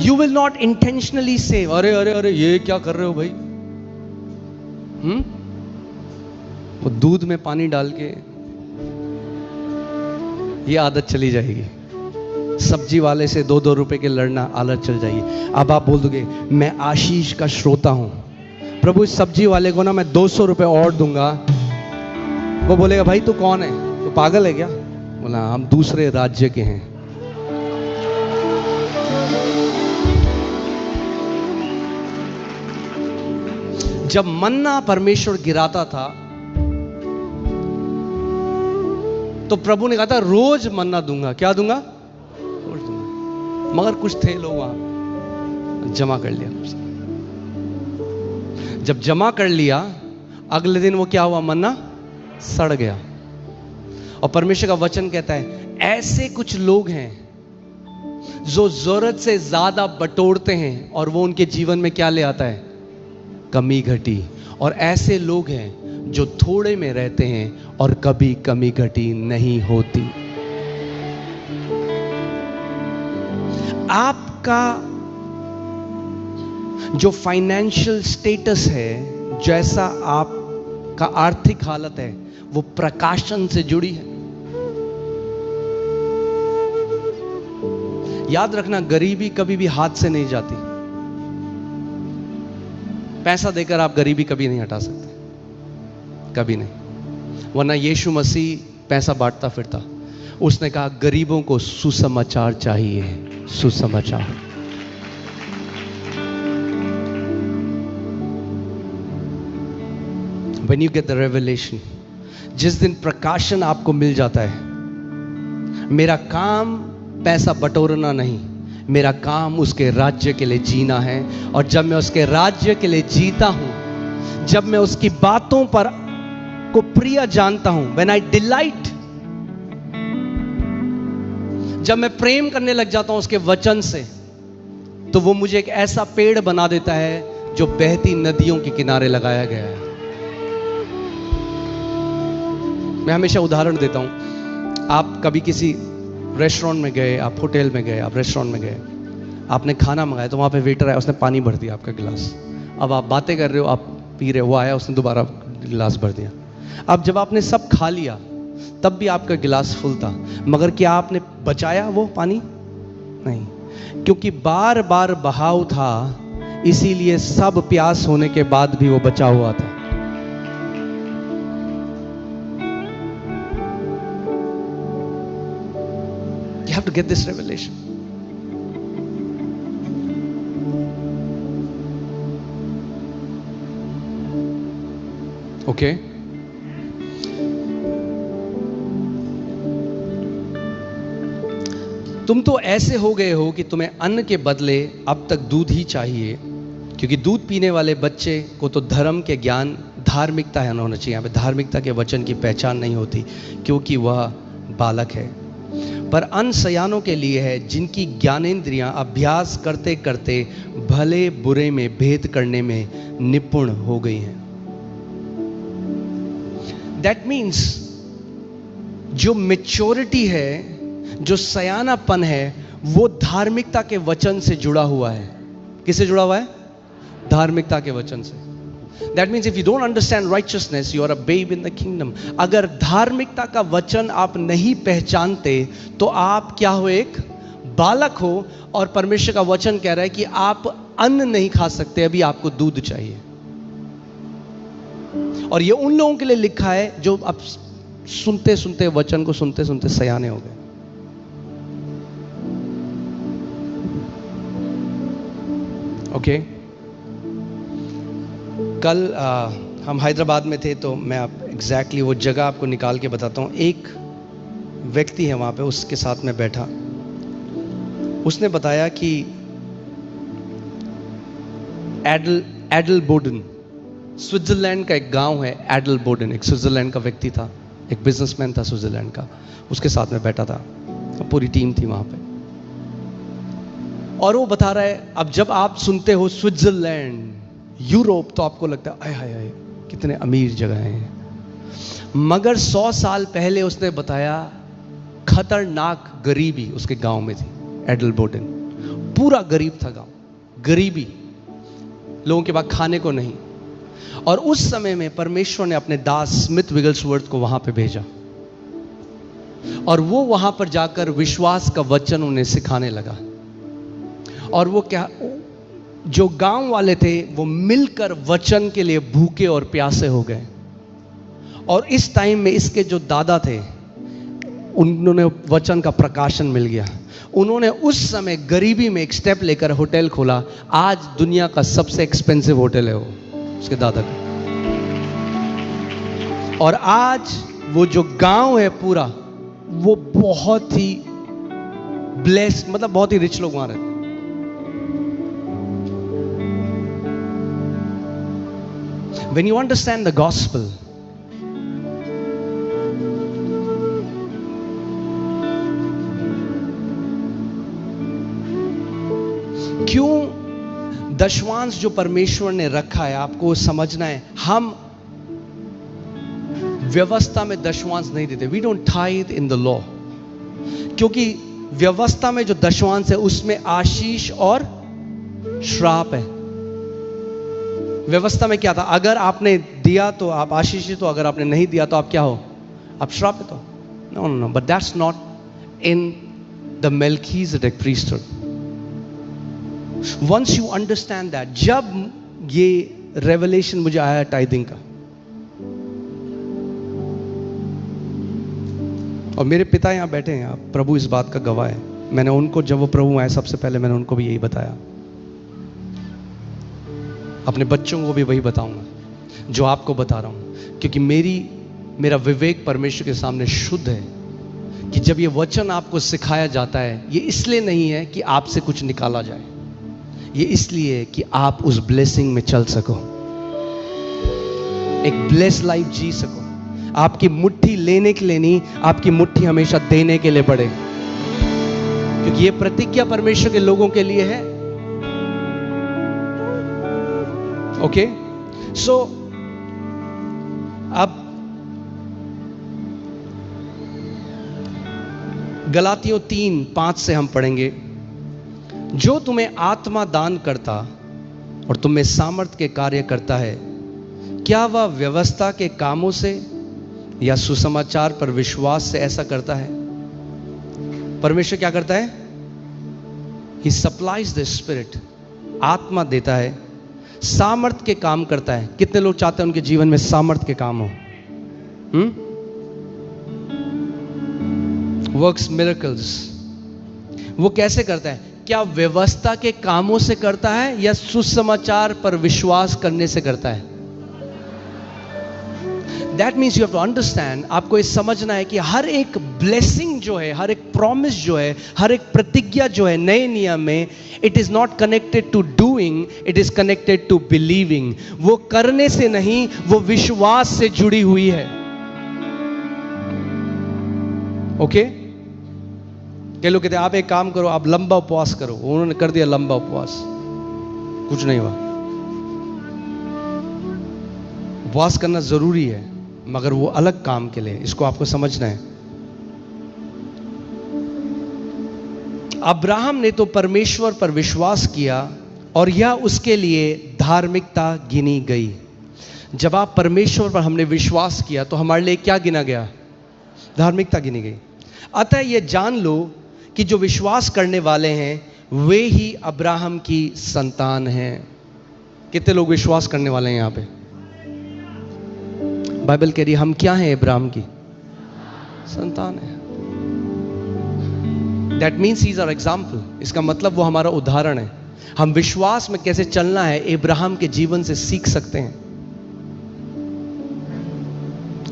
यू विल नॉट इंटेंशनली से अरे अरे अरे ये क्या कर रहे हो भाई? वो दूध में पानी डाल के ये आदत चली जाएगी। सब्जी वाले से 2-2 रुपए के लड़ना आदत चल जाएगी। अब आप बोल दोगे मैं आशीष का श्रोता हूं, प्रभु इस सब्जी वाले को ना मैं 200 रुपए और दूंगा। वो बोलेगा भाई तू कौन है, तू पागल है क्या? बोला हम दूसरे राज्य के हैं। जब मन्ना परमेश्वर गिराता था तो प्रभु ने कहा था रोज मन्ना दूंगा। क्या दूंगा? रोज दूंगा। मगर कुछ थे लोग वहां जमा कर लिया। जब जमा कर लिया अगले दिन वो क्या हुआ? मन्ना सड़ गया। और परमेश्वर का वचन कहता है ऐसे कुछ लोग हैं जो जरूरत से ज्यादा बटोरते हैं और वो उनके जीवन में क्या ले आता है? कमी घटी। और ऐसे लोग हैं जो थोड़े में रहते हैं और कभी कमी घटी नहीं होती। आपका जो फाइनेंशियल स्टेटस है, जैसा आपका आर्थिक हालत है, वो प्रकाशन से जुड़ी है। याद रखना, गरीबी कभी भी हाथ से नहीं जाती। पैसा देकर आप गरीबी कभी नहीं हटा सकते, कभी नहीं। वरना यीशु मसीह पैसा बांटता फिरता, उसने कहा गरीबों को सुसमाचार चाहिए, सुसमाचार। When you get the revelation, जिस दिन प्रकाशन आपको मिल जाता है, मेरा काम पैसा बटोरना नहीं, मेरा काम उसके राज्य के लिए जीना है। और जब मैं उसके राज्य के लिए जीता हूं, जब मैं उसकी बातों पर को प्रिय जानता हूं, when I delight, जब मैं प्रेम करने लग जाता हूं उसके वचन से, तो वो मुझे एक ऐसा पेड़ बना देता है जो बहती नदियों के किनारे लगाया गया है। मैं हमेशा उदाहरण देता हूं। आप कभी किसी रेस्टोरेंट में गए, आप होटल में गए, आप रेस्टोरेंट में गए, आपने खाना मंगाया, तो वहां पे वेटर आया, उसने पानी भर दिया आपका गिलास। अब आप बातें कर रहे हो, आप पी रहे हो, वो आया, उसने दोबारा गिलास भर दिया। अब जब आपने सब खा लिया, तब भी आपका गिलास फुल था, मगर क्या आपने बचाया वो पानी? नहीं, क्योंकि बार बार बहाव था, इसीलिए सब प्यास होने के बाद भी वो बचा हुआ था। You have to get this revelation. Okay? तुम तो ऐसे हो गए हो कि तुम्हें अन्न के बदले अब तक दूध ही चाहिए, क्योंकि दूध पीने वाले बच्चे को तो धर्म के ज्ञान, धार्मिकता है होना चाहिए। यहाँ पे धार्मिकता के वचन की पहचान नहीं होती, क्योंकि वह बालक है। पर अन्न सयानों के लिए है, जिनकी ज्ञानेंद्रियां अभ्यास करते करते भले बुरे में भेद करने में निपुण हो गई हैं। दैट मीन्स जो मैच्योरिटी है, जो सयानापन है, वो धार्मिकता के वचन से जुड़ा हुआ है। किससे जुड़ा हुआ है? धार्मिकता के वचन से। That means if you don't understand righteousness, you are a babe in the kingdom. अगर धार्मिकता का वचन आप नहीं पहचानते, तो आप क्या हो? एक बालक हो। और परमेश्वर का वचन कह रहा है कि आप अन्न नहीं खा सकते, अभी आपको दूध चाहिए। और ये उन लोगों के लिए लिखा है जो अब सुनते सुनते वचन को सुनते सुनते सयाने हो गए। ओके, कल हम हैदराबाद में थे, तो मैं आप एग्जैक्टली वो जगह आपको निकाल के बताता हूँ। एक व्यक्ति है वहाँ पे, उसके साथ में बैठा, उसने बताया कि एडलबोडन, स्विट्जरलैंड का एक गांव है एडलबोडन। एक स्विट्जरलैंड का व्यक्ति था, एक बिजनेसमैन था स्विट्जरलैंड का, उसके साथ में बैठा था, पूरी टीम थी वहाँ पे। और वो बता रहा है, अब जब आप सुनते हो स्विट्जरलैंड, यूरोप, तो आपको लगता है आय हाय हाय कितने अमीर जगह हैं। मगर 100 साल पहले उसने बताया खतरनाक गरीबी उसके गांव में थी। एडलबोडन पूरा गरीब था गांव, गरीबी, लोगों के पास खाने को नहीं। और उस समय में परमेश्वर ने अपने दास स्मिथ विगलस्वर्थ को वहां पे भेजा, और वो वहां पर जाकर विश्वास का वचन उन्हें सिखाने लगा। और वो क्या, जो गांव वाले थे वो मिलकर वचन के लिए भूखे और प्यासे हो गए। और इस टाइम में इसके जो दादा थे, उन्होंने वचन का प्रकाशन मिल गया। उन्होंने उस समय गरीबी में एक स्टेप लेकर होटल खोला। आज दुनिया का सबसे एक्सपेंसिव होटल है वो, उसके दादा का। और आज वो जो गांव है पूरा, वो बहुत ही ब्लेस्ड, मतलब बहुत ही रिच लोग वहां रहते। When you understand the gospel, क्यों दशवांश जो परमेश्वर ने रखा है, आपको समझना है। हम व्यवस्था में दशवांश नहीं देते। We don't tithe in the law, क्योंकि व्यवस्था में जो दशवांश है उसमें आशीष और श्राप है। व्यवस्था में क्या था? अगर आपने दिया तो आप आशीषित हो, अगर आपने नहीं दिया तो आप क्या हो? आप श्रापित हो। No no no, but that's not in the Melchizedek priesthood. Once you understand that, जब ये रेवलेशन मुझे आया टाइदिंग का, और मेरे पिता यहां बैठे हैं, आप प्रभु इस बात का गवाह है। मैंने उनको, जब वो प्रभु आए सबसे पहले मैंने उनको भी यही बताया, अपने बच्चों को भी वही बताऊंगा जो आपको बता रहा हूं, क्योंकि मेरा विवेक परमेश्वर के सामने शुद्ध है कि जब ये वचन आपको सिखाया जाता है, ये इसलिए नहीं है कि आपसे कुछ निकाला जाए, ये इसलिए है कि आप उस ब्लेसिंग में चल सको, एक ब्लेस लाइफ जी सको। आपकी मुट्ठी लेने के लिए नहीं, आपकी मुट्ठी हमेशा देने के लिए बढ़े, क्योंकि ये प्रतिज्ञा परमेश्वर के लोगों के लिए है। ओके, सो अब गलातियों 3:5 से हम पढ़ेंगे, जो तुम्हें आत्मा दान करता और तुम में सामर्थ के कार्य करता है, क्या वह व्यवस्था के कामों से या सुसमाचार पर विश्वास से ऐसा करता है? परमेश्वर क्या करता है? He supplies the Spirit, आत्मा देता है, सामर्थ के काम करता है। कितने लोग चाहते हैं उनके जीवन में सामर्थ के काम हो? Works miracles. वो कैसे करता है? क्या व्यवस्था के कामों से करता है या सुसमाचार पर विश्वास करने से करता है? That means you have to understand, आपको ये समझना है कि हर एक ब्लेसिंग जो है, हर एक प्रॉमिस जो है, हर एक प्रतिज्ञा जो है नए नियम में, it is not connected to doing, it is connected to believing. वो करने से नहीं, वो विश्वास से जुड़ी हुई है। ओके? कई लोग कहते हैं आप एक काम करो, आप लंबा उपवास करो। उन्होंने कर दिया लंबा उपवास, कुछ नहीं हुआ। उपवास करना जरूरी है, मगर वो अलग काम के लिए, इसको आपको समझना है। अब्राहम ने तो परमेश्वर पर विश्वास किया और यह उसके लिए धार्मिकता गिनी गई। जब आप परमेश्वर पर हमने विश्वास किया तो हमारे लिए क्या गिना गया? धार्मिकता गिनी गई। अतः यह जान लो कि जो विश्वास करने वाले हैं वे ही अब्राहम की संतान हैं। कितने लोग विश्वास करने वाले हैं यहां पे? बाइबल कह रही है हम क्या हैं? अब्राहम की संतान है। That means he is our example. इसका मतलब वो हमारा उदाहरण है। हम विश्वास में कैसे चलना है अब्राहम के जीवन से सीख सकते हैं।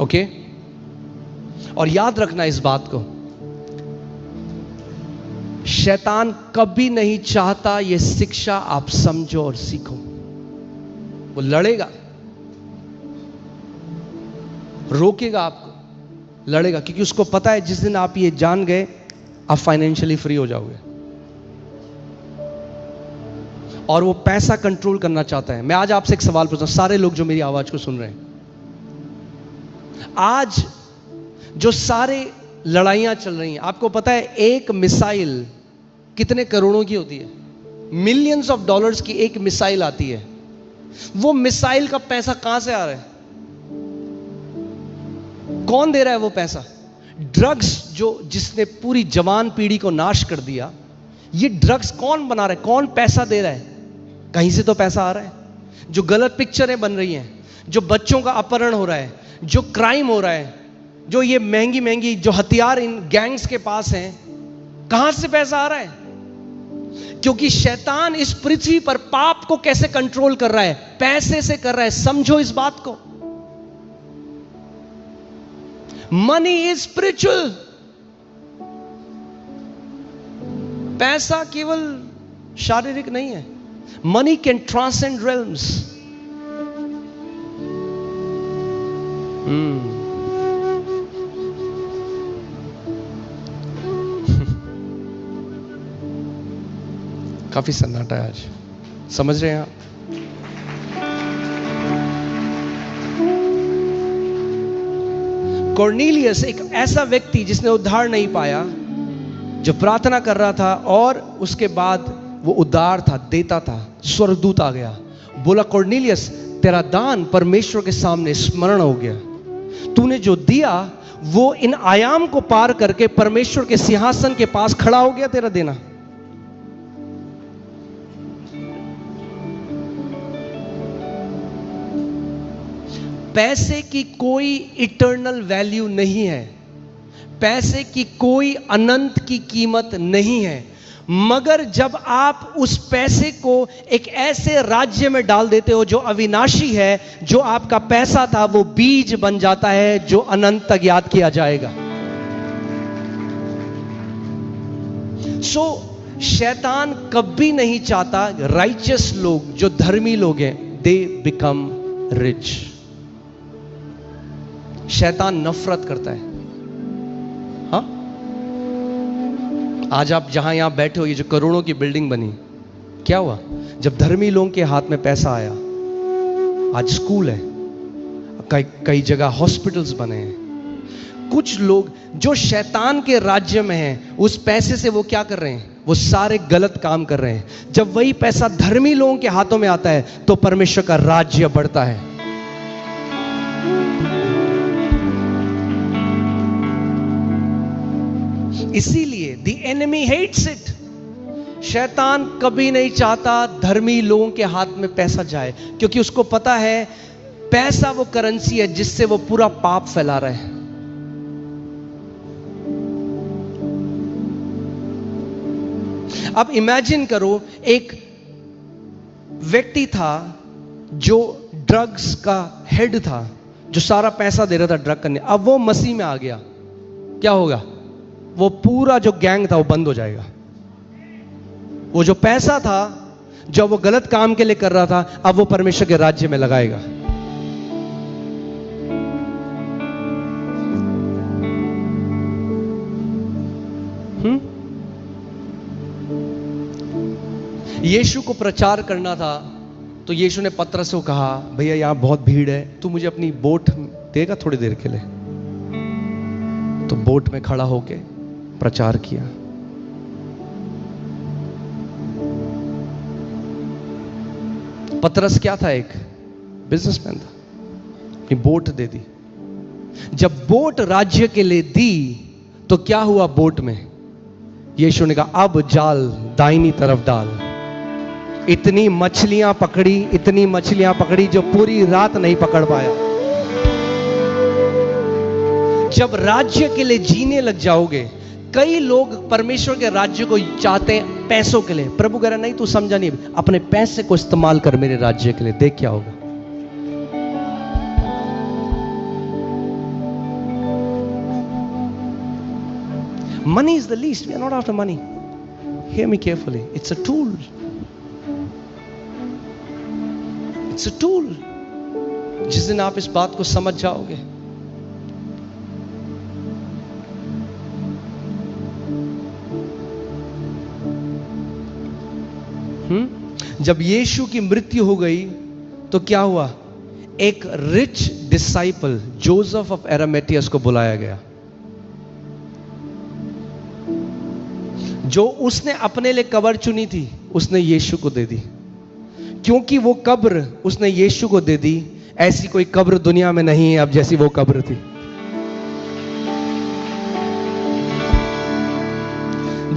ओके? और याद रखना इस बात को, शैतान कभी नहीं चाहता ये शिक्षा आप समझो और सीखो। वो लड़ेगा, रोकेगा आपको, लड़ेगा, क्योंकि उसको पता है जिस दिन आप ये जान गए आप फाइनेंशियली फ्री हो जाओगे। और वो पैसा कंट्रोल करना चाहता है। मैं आज आपसे एक सवाल पूछता हूं, सारे लोग जो मेरी आवाज को सुन रहे हैं, आज जो सारे लड़ाइयां चल रही हैं, आपको पता है एक मिसाइल कितने करोड़ों की होती है? मिलियंस ऑफ डॉलर्स की एक मिसाइल आती है। वो मिसाइल का पैसा कहां से आ रहा है? कौन दे रहा है वो पैसा? ड्रग्स जिसने पूरी जवान पीढ़ी को नाश कर दिया, ये ड्रग्स कौन बना रहा है? कौन पैसा दे रहा है? कहीं से तो पैसा आ रहा है। जो गलत पिक्चरें बन रही हैं, जो बच्चों का अपहरण हो रहा है, जो क्राइम हो रहा है, जो ये महंगी महंगी जो हथियार इन गैंग्स के पास हैं, कहां से पैसा आ रहा है? क्योंकि शैतान इस पृथ्वी पर पाप को कैसे कंट्रोल कर रहा है? पैसे से कर रहा है। समझो इस बात को। Money is spiritual. पैसा केवल शारीरिक नहीं है। Money can transcend realms. काफी सन्नाटा है आज, समझ रहे हैं आप? कॉर्नेलियस एक ऐसा व्यक्ति जिसने उद्धार नहीं पाया, जो प्रार्थना कर रहा था और उसके बाद वो उदार था, देता था। स्वर्गदूत आ गया, बोला कॉर्नेलियस तेरा दान परमेश्वर के सामने स्मरण हो गया, तूने जो दिया वो इन आयाम को पार करके परमेश्वर के सिंहासन के पास खड़ा हो गया, तेरा देना। पैसे की कोई इटर्नल वैल्यू नहीं है, पैसे की कोई अनंत की कीमत नहीं है, मगर जब आप उस पैसे को एक ऐसे राज्य में डाल देते हो जो अविनाशी है, जो आपका पैसा था वो बीज बन जाता है जो अनंत तक याद किया जाएगा। शैतान कभी नहीं चाहता राइचियस लोग, जो धर्मी लोग हैं, दे बिकम रिच। शैतान नफरत करता है। हाँ, आज आप जहां यहां बैठे हो, ये जो करोड़ों की बिल्डिंग बनी, क्या हुआ? जब धर्मी लोगों के हाथ में पैसा आया। आज स्कूल है, कई जगह हॉस्पिटल्स बने हैं। कुछ लोग जो शैतान के राज्य में हैं, उस पैसे से वो क्या कर रहे हैं? वो सारे गलत काम कर रहे हैं। जब वही पैसा धर्मी लोगों के हाथों में आता है तो परमेश्वर का राज्य बढ़ता है। इसीलिए द एनिमी हेट्स इट। शैतान कभी नहीं चाहता धर्मी लोगों के हाथ में पैसा जाए, क्योंकि उसको पता है पैसा वो करेंसी है जिससे वो पूरा पाप फैला रहा है। अब इमेजिन करो, एक व्यक्ति था जो ड्रग्स का हेड था, जो सारा पैसा दे रहा था ड्रग करने। अब वो मसीह में आ गया, क्या होगा? वो पूरा जो गैंग था वो बंद हो जाएगा। वो जो पैसा था जो वो गलत काम के लिए कर रहा था, अब वो परमेश्वर के राज्य में लगाएगा। यीशु को प्रचार करना था तो यीशु ने पतरस को कहा, भैया यहां बहुत भीड़ है, तू मुझे अपनी बोट देगा थोड़ी देर के लिए? तो बोट में खड़ा होके प्रचार किया। पतरस क्या था? एक बिजनेसमैन था। अपनी बोट दे दी। जब बोट राज्य के लिए दी तो क्या हुआ? बोट में यीशु ने कहा, अब जाल दाहिनी तरफ डाल। इतनी मछलियां पकड़ी जो पूरी रात नहीं पकड़ पाया। जब राज्य के लिए जीने लग जाओगे, कई लोग परमेश्वर के राज्य को चाहते हैं पैसों के लिए। प्रभु कह रहा नहीं, तू समझा नहीं, अपने पैसे को इस्तेमाल कर मेरे राज्य के लिए, देख क्या होगा। Money is the least. We are not after money. Hear me carefully. It's a tool. It's a tool. जिस दिन आप इस बात को समझ जाओगे, जब यीशु की मृत्यु हो गई तो क्या हुआ? एक रिच डिसाइपल जोसेफ ऑफ एरामेटियस को बुलाया गया, जो उसने अपने लिए कब्र चुनी थी, उसने यीशु को दे दी। क्योंकि वो कब्र उसने यीशु को दे दी, ऐसी कोई कब्र दुनिया में नहीं है अब जैसी वो कब्र थी।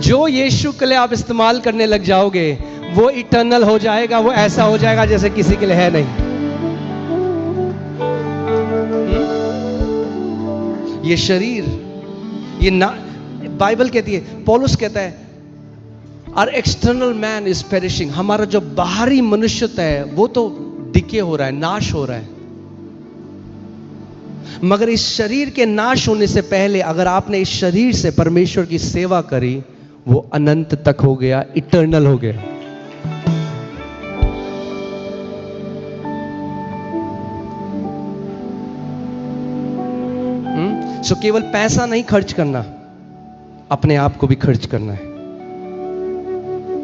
जो यीशु के लिए आप इस्तेमाल करने लग जाओगे, वो इटर्नल हो जाएगा, वो ऐसा हो जाएगा जैसे किसी के लिए है नहीं। ये शरीर, ये ना, बाइबल कहती है, पौलुस कहता है, our external man is perishing. हमारा जो बाहरी मनुष्यता है वो तो डिके हो रहा है, नाश हो रहा है। मगर इस शरीर के नाश होने से पहले अगर आपने इस शरीर से परमेश्वर की सेवा करी, वो अनंत तक हो गया, इटर्नल हो गया। सो केवल पैसा नहीं खर्च करना, अपने आप को भी खर्च करना है।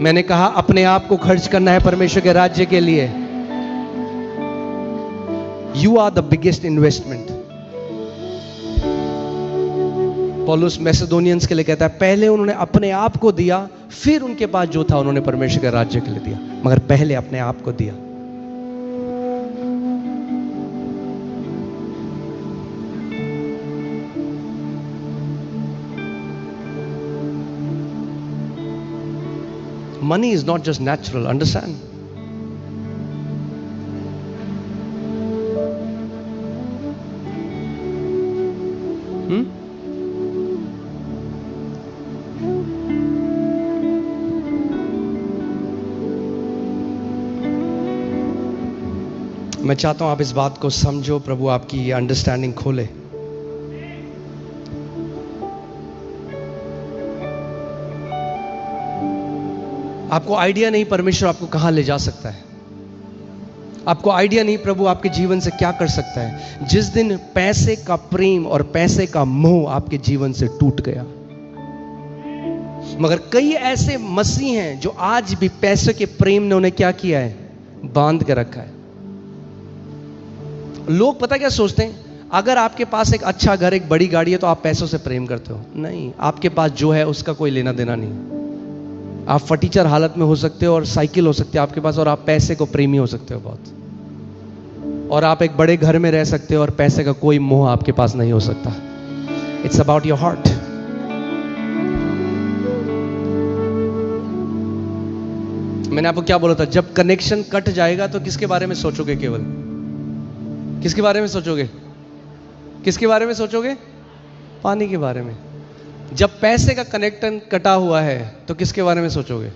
मैंने कहा अपने आप को खर्च करना है परमेश्वर के राज्य के लिए। You are the biggest investment. पौलुस मैसेडोनियंस के लिए कहता है पहले उन्होंने अपने आप को दिया, फिर उनके पास जो था उन्होंने परमेश्वर के राज्य के लिए दिया, मगर पहले अपने आप को दिया। Money is not just natural, understand? मैं चाहता हूं आप इस बात को समझो, प्रभु आपकी ये अंडरस्टैंडिंग खोले। आपको आइडिया नहीं परमेश्वर आपको कहां ले जा सकता है, आपको आइडिया नहीं प्रभु आपके जीवन से क्या कर सकता है। जिस दिन पैसे का प्रेम और पैसे का मोह आपके जीवन से टूट गया, मगर कई ऐसे मसीह हैं जो आज भी पैसे के प्रेम ने उन्हें क्या किया है, बांध के रखा है। लोग पता क्या सोचते हैं, अगर आपके पास एक अच्छा घर, एक बड़ी गाड़ी है तो आप पैसों से प्रेम करते हो। नहीं, आपके पास जो है उसका कोई लेना देना नहीं। आप फटीचर हालत में हो सकते हो और साइकिल हो सकती है आपके पास, और आप पैसे को प्रेमी हो सकते हो बहुत। और आप एक बड़े घर में रह सकते हो और पैसे का कोई मोह आपके पास नहीं हो सकता। It's about your heart. मैंने आपको क्या बोला था, जब कनेक्शन कट जाएगा तो किसके बारे में सोचोगे? केवल किसके बारे में सोचोगे? किसके बारे में सोचोगे? पानी के बारे में। जब पैसे का कनेक्शन कटा हुआ है तो किसके बारे में सोचोगे?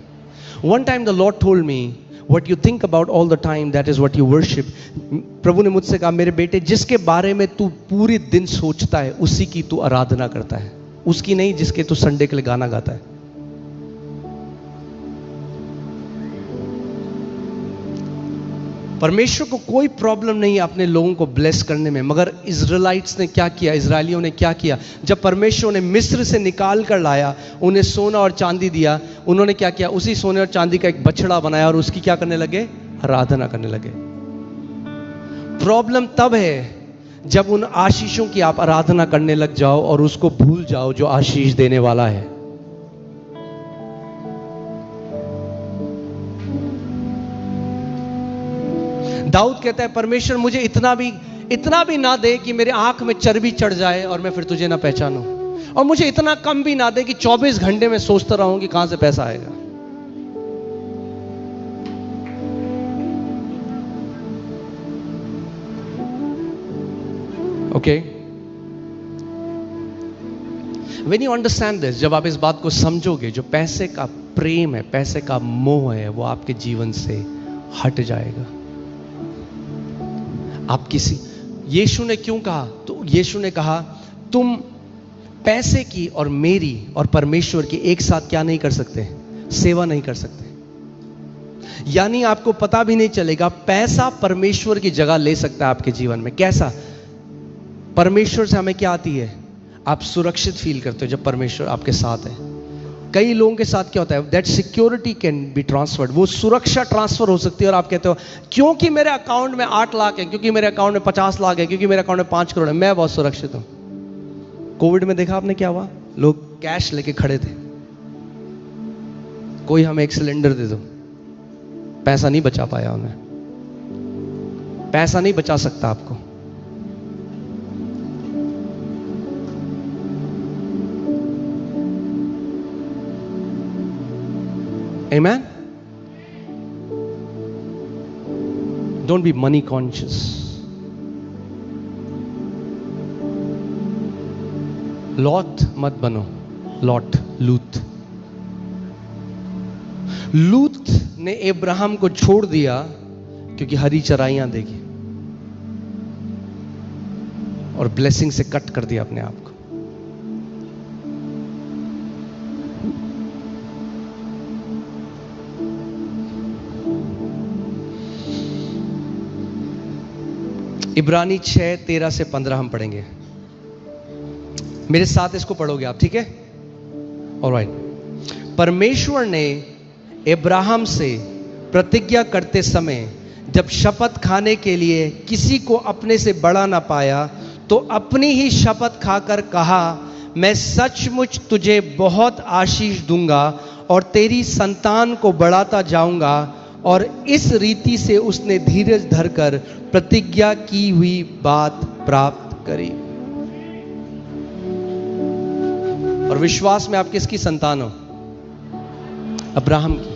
One time the lord told me, what you think about all the time, that is what you worship. प्रभु ने मुझसे कहा, मेरे बेटे, जिसके बारे में तू पूरे दिन सोचता है उसी की तू आराधना करता है, उसकी नहीं जिसके तू संडे के लिए गाना गाता है। परमेश्वर को कोई प्रॉब्लम नहीं है अपने लोगों को ब्लेस करने में, मगर इजराइलिट्स ने क्या किया, इजरायलियों ने क्या किया? जब परमेश्वर ने मिस्र से निकाल कर लाया, उन्हें सोना और चांदी दिया, उन्होंने क्या किया? उसी सोने और चांदी का एक बछड़ा बनाया और उसकी क्या करने लगे? आराधना करने लगे। प्रॉब्लम तब है जब उन आशीषों की आप आराधना करने लग जाओ और उसको भूल जाओ जो आशीष देने वाला है। दाऊद कहता है, परमेश्वर मुझे इतना भी ना दे कि मेरे आंख में चर्बी चढ़ जाए और मैं फिर तुझे ना पहचानूं, और मुझे इतना कम भी ना दे कि 24 घंटे में सोचता रहूं कि कहां से पैसा आएगा। Okay, when you understand this, जब आप इस बात को समझोगे, जो पैसे का प्रेम है, पैसे का मोह है, वो आपके जीवन से हट जाएगा। आप किसी, यीशु ने क्यों कहा? तो यीशु ने कहा, तुम पैसे की और मेरी और परमेश्वर की एक साथ क्या नहीं कर सकते? सेवा नहीं कर सकते। यानी आपको पता भी नहीं चलेगा, पैसा परमेश्वर की जगह ले सकता है आपके जीवन में। कैसा? परमेश्वर से हमें क्या आती है? आप सुरक्षित फील करते हो जब परमेश्वर आपके साथ है। कई लोगों के साथ क्या होता है, that security can be transferred, वो सुरक्षा ट्रांसफर हो सकती है। और आप कहते हो, क्योंकि मेरे अकाउंट में 8 लाख है, क्योंकि मेरे अकाउंट में 50 लाख है, क्योंकि मेरे अकाउंट में 5 करोड़ है, मैं बहुत सुरक्षित हूं। कोविड में देखा आपने क्या हुआ? लोग कैश लेके खड़े थे, कोई हमें एक सिलेंडर दे दो, पैसा नहीं बचा पाया उन्हें। पैसा नहीं बचा सकता आपको। Amen? Don't be money conscious. Lot मत बनो। लूत ने अब्राहम को छोड़ दिया क्योंकि हरी चराइयां देगी, और ब्लेसिंग से कट कर दिया अपने आप को। इब्रानी 6:13 से 15 हम पढ़ेंगे। मेरे साथ इसको पढ़ोगे आप, ठीक है? ऑलराइट। परमेश्वर ने अब्राहम से प्रतिज्ञा करते समय जब शपथ खाने के लिए किसी को अपने से बड़ा ना पाया, तो अपनी ही शपथ खाकर कहा, मैं सचमुच तुझे बहुत आशीष दूंगा और तेरी संतान को बढ़ाता जाऊंगा। और इस रीति से उसने धीरज धरकर प्रतिज्ञा की हुई बात प्राप्त करी। और विश्वास में आप किसकी संतान हो? अब्राहम की।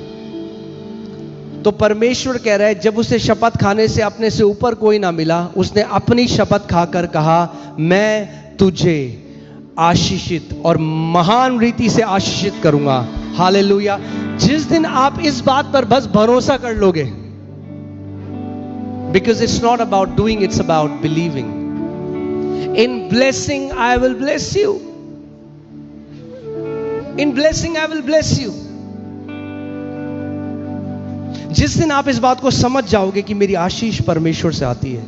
तो परमेश्वर कह रहा है, जब उसे शपथ खाने से अपने से ऊपर कोई ना मिला, उसने अपनी शपथ खाकर कहा, मैं तुझे आशीषित और महान रीति से आशीषित करूंगा। हालेलुया। जिस दिन आप इस बात पर बस भरोसा कर लोगे, because it's not about doing, it's about believing. In blessing I will bless you, in blessing I will bless you. जिस दिन आप इस बात को समझ जाओगे कि मेरी आशीष परमेश्वर से आती है,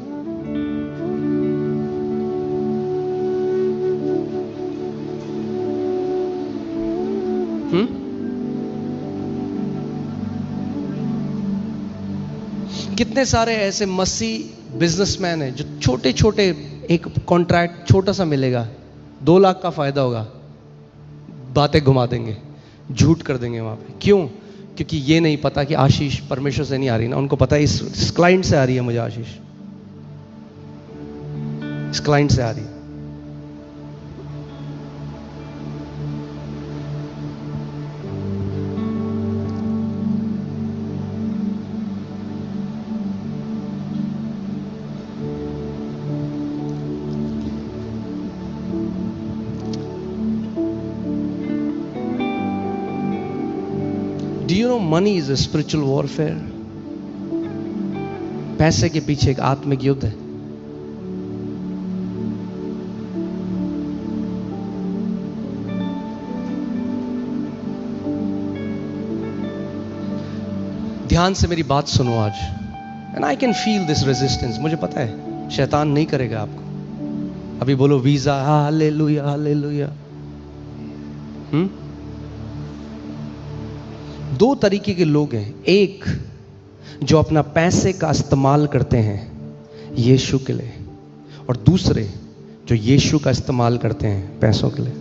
कितने सारे ऐसे मसीह बिजनेसमैन हैं जो छोटे छोटे, एक कॉन्ट्रैक्ट छोटा सा मिलेगा, 2 लाख का फायदा होगा, बातें घुमा देंगे, झूठ कर देंगे वहां पे। क्यों? क्योंकि ये नहीं पता कि आशीष परमेश्वर से नहीं आ रही ना, उनको पता है इस क्लाइंट से आ रही है, मुझे आशीष इस क्लाइंट से आ रही है। Do you know money is a spiritual warfare? पैसे के पीछे एक आत्मिक युद्ध है। ध्यान से मेरी बात सुनो आज। And I can feel this resistance. मुझे पता है शैतान नहीं करेगा आपको। अभी बोलो वीजा, हालेलुया हालेलुया। 2 तरीके के लोग हैं। एक जो अपना पैसे का इस्तेमाल करते हैं यीशु के लिए, और दूसरे जो यीशु का इस्तेमाल करते हैं पैसों के लिए।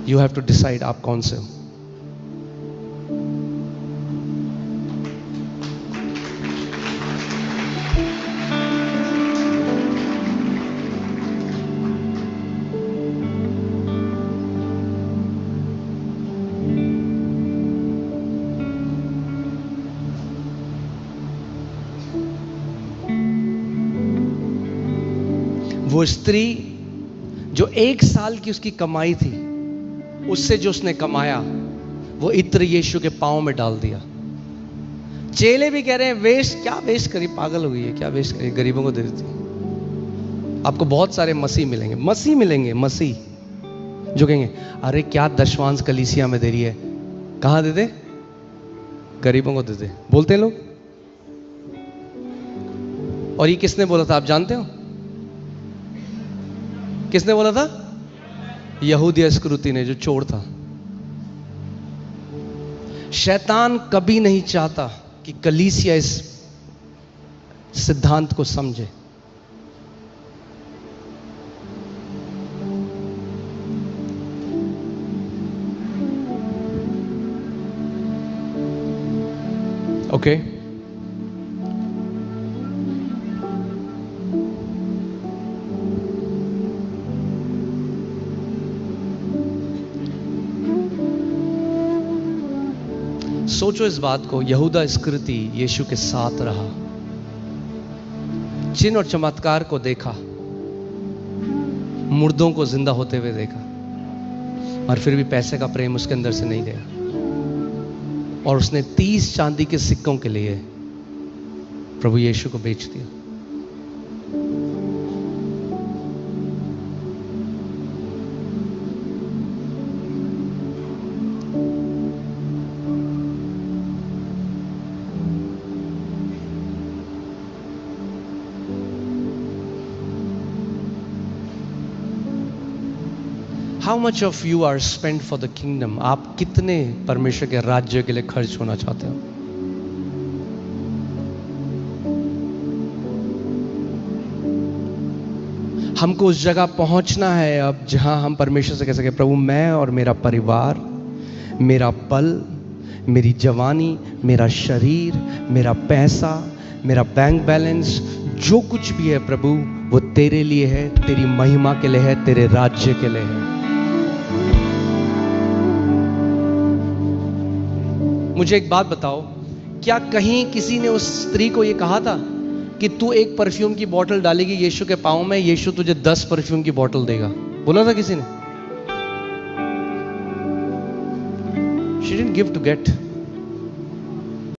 यू हैव टू डिसाइड आप कौन से हो। वो स्त्री जो 1 साल की उसकी कमाई थी, उससे जो उसने कमाया वो इत्र यीशु के पांव में डाल दिया। चेले भी कह रहे हैं वेस्ट, क्या वेस्ट करी, पागल हो गई है, क्या वेस्ट करी, गरीबों को दे देती। आपको बहुत सारे मसीह मिलेंगे, मसीह जो कहेंगे अरे क्या दशवांश कलीसिया में दे रही है, कहां दे दे, गरीबों को दे दे, बोलते हैं लोग। और ये किसने बोला था आप जानते हो? किसने बोला था? यहूदी इस्करियोती ने, जो चोर था। शैतान कभी नहीं चाहता कि कलीसिया इस सिद्धांत को समझे। ओके सोचो इस बात को। यहूदा इस्करियोती यीशु के साथ रहा, चिन्ह और चमत्कार को देखा, मुर्दों को जिंदा होते हुए देखा, और फिर भी पैसे का प्रेम उसके अंदर से नहीं गया, और उसने 30 चांदी के सिक्कों के लिए प्रभु यीशु को बेच दिया। How much of you are spent for the kingdom? आप कितने परमेश्वर के राज्य के लिए खर्च होना चाहते हो? हमको उस जगह पहुंचना है अब जहां हम परमेश्वर से कह सके, प्रभु मैं और मेरा परिवार, मेरा पल, मेरी जवानी, मेरा शरीर, मेरा पैसा, मेरा बैंक बैलेंस, जो कुछ भी है प्रभु वो तेरे लिए है, तेरी महिमा के लिए है, तेरे राज्य के लिए है। मुझे एक बात बताओ, क्या कहीं किसी ने उस स्त्री को यह कहा था कि तू एक परफ्यूम की बोतल डालेगी यीशु के पांव में, यीशु तुझे 10 परफ्यूम की बोतल देगा? बोला था किसी ने? She didn't give to get.